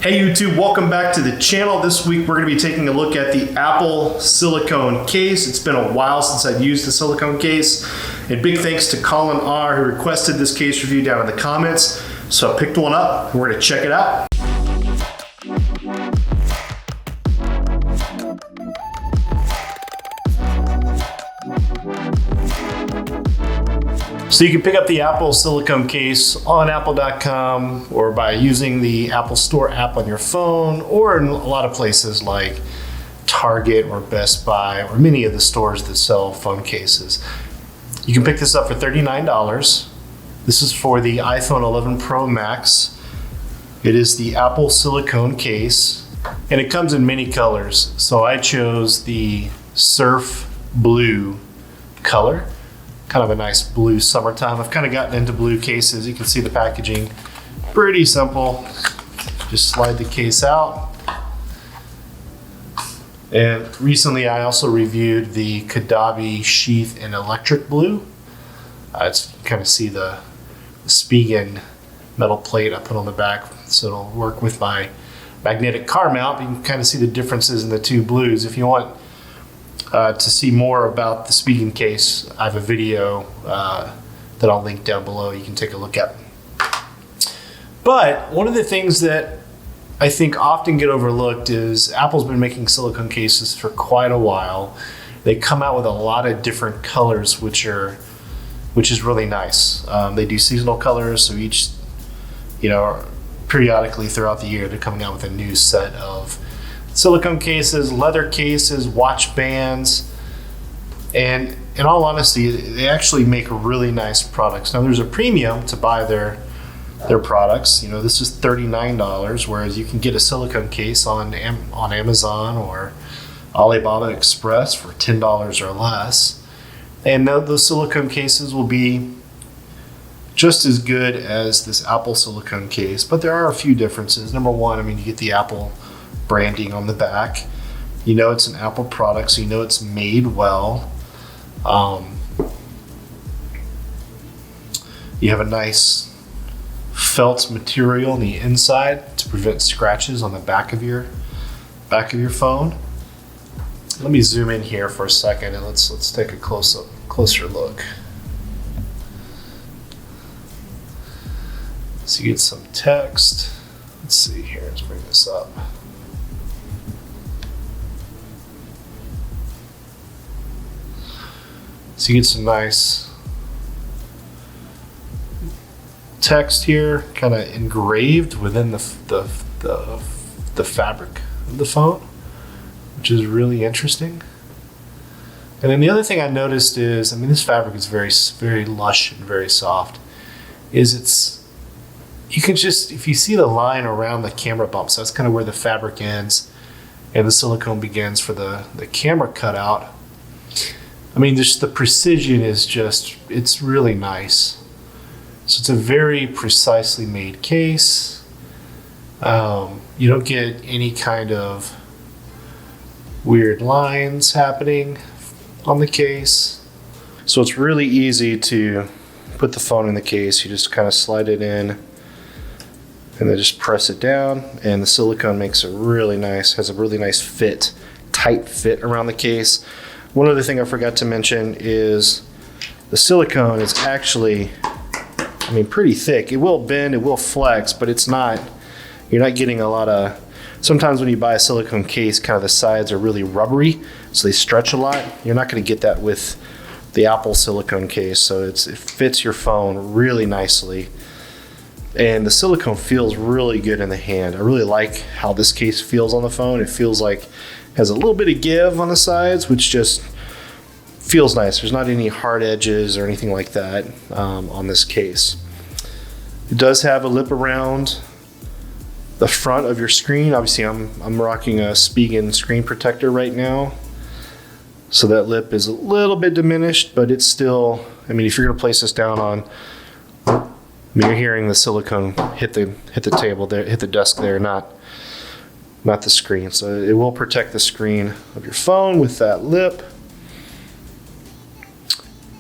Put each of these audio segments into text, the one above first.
Hey YouTube, welcome back to the channel. This week we're going to be taking a look at the Apple Silicone Case. It's been a while since I've used the silicone case. And big thanks to Colin R. who requested this case review down in the comments. So I picked one up and we're going to check it out. So you can pick up the Apple Silicone Case on apple.com or by using the Apple Store app on your phone, or in a lot of places like Target or Best Buy or many of the stores that sell phone cases. You can pick this up for $39. This is for the iPhone 11 Pro Max. It is the Apple Silicone Case and it comes in many colors. So I chose the surf blue color. Kind of a nice blue summertime. I've kind of gotten into blue cases. You can see the packaging, pretty simple. Just slide the case out. And recently I also reviewed the Kadabi sheath in electric blue. You kind of see the Spigen metal plate I put on the back, so it'll work with my magnetic car mount. You can kind of see the differences in the two blues. If you want to see more about the Spigen case, I have a video that I'll link down below. You can take a look at. But one of the things that I think often get overlooked is Apple's been making silicone cases for quite a while. They come out with a lot of different colors, which is really nice. They do seasonal colors, so each, periodically throughout the year, they're coming out with a new set of silicone cases, leather cases, watch bands, and in all honesty, they actually make really nice products. Now there's a premium to buy their products. This is $39, whereas you can get a silicone case on Amazon or Alibaba Express for $10 or less. And those silicone cases will be just as good as this Apple silicone case, but there are a few differences. Number one, you get the Apple branding on the back. It's an Apple product, so it's made well. You have a nice felt material on the inside to prevent scratches on the back of your phone. Let me zoom in here for a second and let's take a closer look. So you get some text. Let's see here, let's bring this up. So you get some nice text here, kind of engraved within the fabric of the phone, which is really interesting. And then the other thing I noticed is, this fabric is very, very lush and very soft. You can just, if you see the line around the camera bumps, that's kind of where the fabric ends and the silicone begins for the camera cutout. Just the precision is it's really nice. So it's a very precisely made case. You don't get any kind of weird lines happening on the case. So it's really easy to put the phone in the case. You just kind of slide it in and then just press it down, and the silicone has a really nice fit, tight fit around the case. One other thing I forgot to mention is the silicone is actually, pretty thick. It will bend, it will flex, but you're not getting a lot of, sometimes when you buy a silicone case, kind of the sides are really rubbery, so they stretch a lot. You're not going to get that with the Apple silicone case, so it fits your phone really nicely. And the silicone feels really good in the hand. I really like how this case feels on the phone. It feels like it has a little bit of give on the sides, which just feels nice. There's not any hard edges or anything like that on this case. It does have a lip around the front of your screen. Obviously, I'm rocking a Spigen screen protector right now, so that lip is a little bit diminished, but it's still, if you're going to place this down on, you're hearing the silicone hit the table there, hit the desk there, not the screen. So it will protect the screen of your phone with that lip.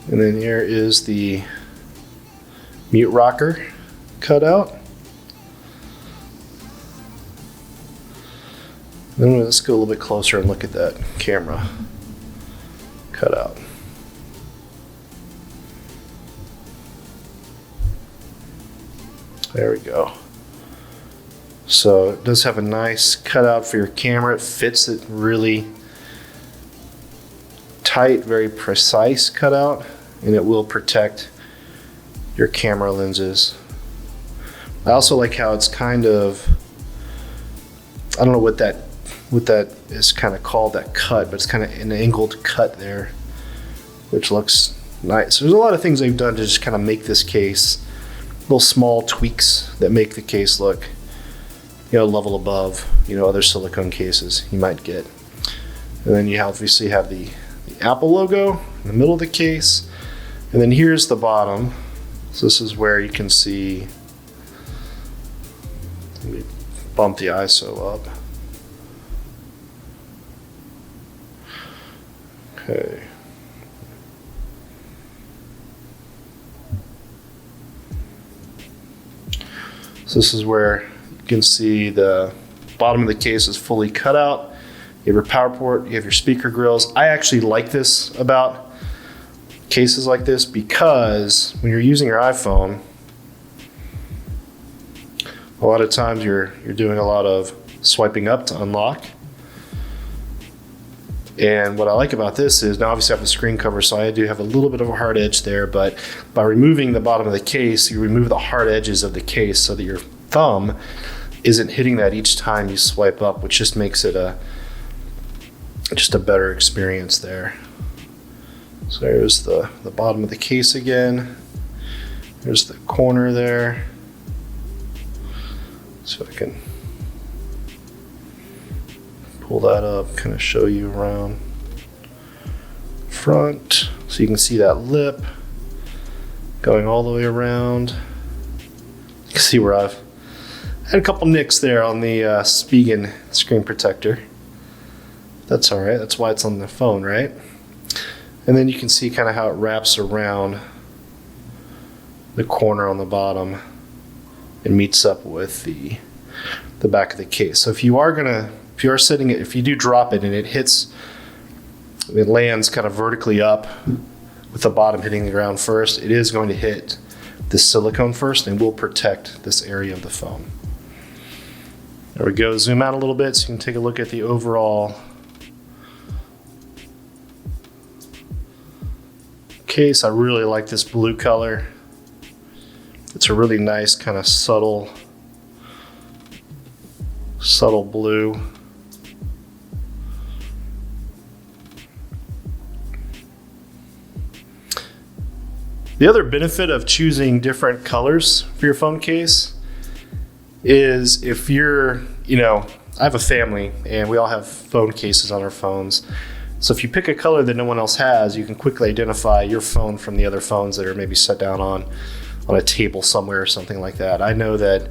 And then here is the mute rocker cutout. Then let's go a little bit closer and look at that camera cutout. There we go. So it does have a nice cutout for your camera. It fits it really tight, very precise cutout, and it will protect your camera lenses. I also like how it's kind of, I don't know what that is kind of called, that cut, but it's kind of an angled cut there, which looks nice. There's a lot of things they've done to just kind of make this case, little small tweaks that make the case look, you know, level above, you know, other silicone cases you might get. And then you obviously have the Apple logo in the middle of the case, and then here's the bottom. So this is where you can see, let me bump the ISO up. Okay. So this is where you can see the bottom of the case is fully cut out. You have your power port, you have your speaker grills. I actually like this about cases like this because when you're using your iPhone, a lot of times you're doing a lot of swiping up to unlock. And what I like about this is, now obviously I have a screen cover, so I do have a little bit of a hard edge there, but by removing the bottom of the case, you remove the hard edges of the case so that your thumb isn't hitting that each time you swipe up, which just makes it just a better experience there. So there's the bottom of the case again. There's the corner there. So I can pull that up, kind of show you around front. So you can see that lip going all the way around. You can see where I've had a couple nicks there on the Spigen screen protector. That's all right, that's why it's on the phone, right? And then you can see kind of how it wraps around the corner on the bottom and meets up with the back of the case. So if you are sitting it, if you do drop it and it lands kind of vertically up with the bottom hitting the ground first, it is going to hit the silicone first and will protect this area of the phone. There we go, zoom out a little bit so you can take a look at the overall case. I really like this blue color. It's a really nice kind of subtle blue. The other benefit of choosing different colors for your phone case is if you're, I have a family and we all have phone cases on our phones. So if you pick a color that no one else has, you can quickly identify your phone from the other phones that are maybe set down on a table somewhere or something like that. I know that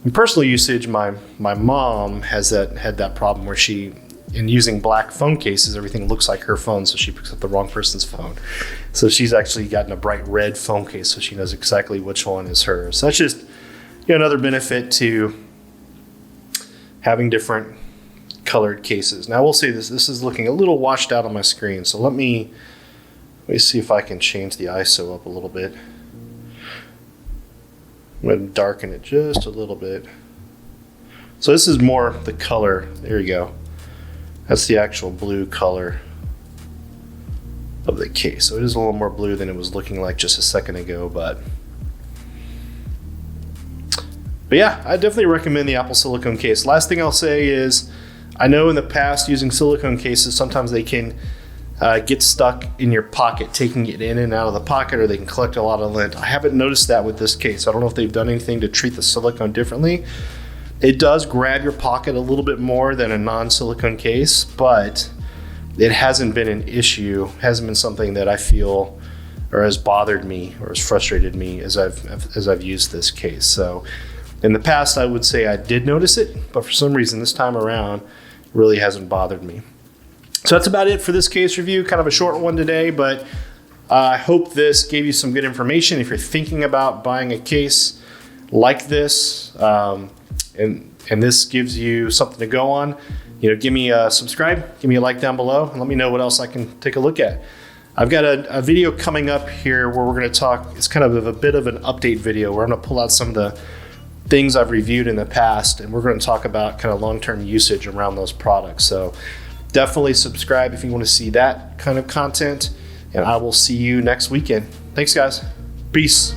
in personal usage, my mom had that problem where in using black phone cases, everything looks like her phone, so she picks up the wrong person's phone. So she's actually gotten a bright red phone case, so she knows exactly which one is hers. So that's just another benefit to having different colored cases. Now I will say this is looking a little washed out on my screen, so let me see if I can change the ISO up a little bit. I'm going to darken it just a little bit. So this is more the color. There you go. That's the actual blue color of the case. So it is a little more blue than it was looking like just a second ago, but yeah, I definitely recommend the Apple Silicone Case. Last thing I'll say is, I know in the past using silicone cases, sometimes they can get stuck in your pocket, taking it in and out of the pocket, or they can collect a lot of lint. I haven't noticed that with this case. I don't know if they've done anything to treat the silicone differently. It does grab your pocket a little bit more than a non-silicone case, but it hasn't been an issue, hasn't been something that I feel or has bothered me or has frustrated me as I've used this case. So in the past, I would say I did notice it, but for some reason this time around, it really hasn't bothered me. So that's about it for this case review. Kind of a short one today, but I hope this gave you some good information if you're thinking about buying a case like this, and this gives you something to go on. give me a subscribe, give me a like down below, and let me know what else I can take a look at. I've got a video coming up here where we're going to talk, it's kind of a bit of an update video where I'm going to pull out some of the things I've reviewed in the past, and we're going to talk about kind of long-term usage around those products. So definitely subscribe if you want to see that kind of content, and I will see you next weekend. Thanks, guys. Peace.